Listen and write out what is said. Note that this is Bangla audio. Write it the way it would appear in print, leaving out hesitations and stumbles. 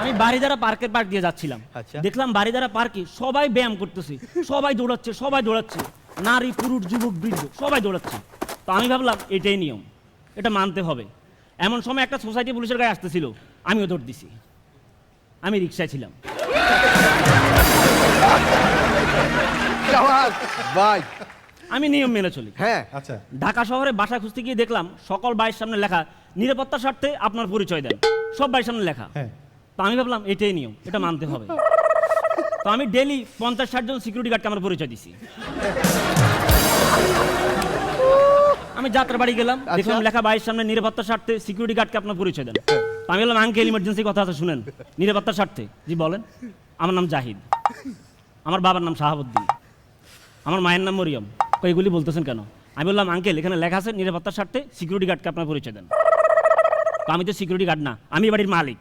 আমি বাড়িধারা পার্কের পার্ক দিয়ে যাচ্ছিলাম, দেখলাম বাড়িধারা পার্কে সবাই ব্যায়াম করতেছে, সবাই দৌড়াচ্ছে, নারী পুরুষ যুবক বৃদ্ধ সবাই দৌড়াচ্ছে। তো আমি ভাবলাম এটাই নিয়ম, এটা মানতে হবে। এমন সময় একটা সোসাইটি পুলিশের গায়ে আসতেছিল, আমিও দৌড় দিছি। আমি রিক্সায় ছিলাম। ভাই আমি নিয়ম মেনে চলি। হ্যাঁ আচ্ছা, ঢাকা শহরে বাসা খুঁজতে গিয়ে দেখলাম সকল বাড়ির সামনে লেখা নিরাপত্তার স্বার্থে আপনার পরিচয় দেন, সব বাড়ির সামনে লেখা। হ্যাঁ। তো আমি ভাবলাম এটাই নিয়ম, এটা মানতে হবে। তো আমি ডেলি 50-60 জন সিকিউরিটি গার্ডকে আমার পরিচয় দিছি। আমি যাত্রা বাড়ি গেলাম, দেখলাম লেখা বাড়ির সামনে নিরাপত্তার স্বার্থে সিকিউরিটি গার্ডকে আপনার পরিচয় দেন। তো আমি বললাম আঙ্কেল ইমার্জেন্সি কথা আছে শুনেন, নিরাপত্তার স্বার্থে। জি বলেন। আমার নাম জাহিদ, আমার বাবার নাম শাহাবুদ্দিন, আমার মায়ের নাম মরিয়ম। এগুলি বলতেছেন কেন? আমি বললাম আঙ্কেল এখানে লেখা আছে নিরাপত্তার স্বার্থে সিকিউরিটি গার্ডকে আপনার পরিচয় দেন। তো আমি তো সিকিউরিটি গার্ড না, আমি বাড়ির মালিক।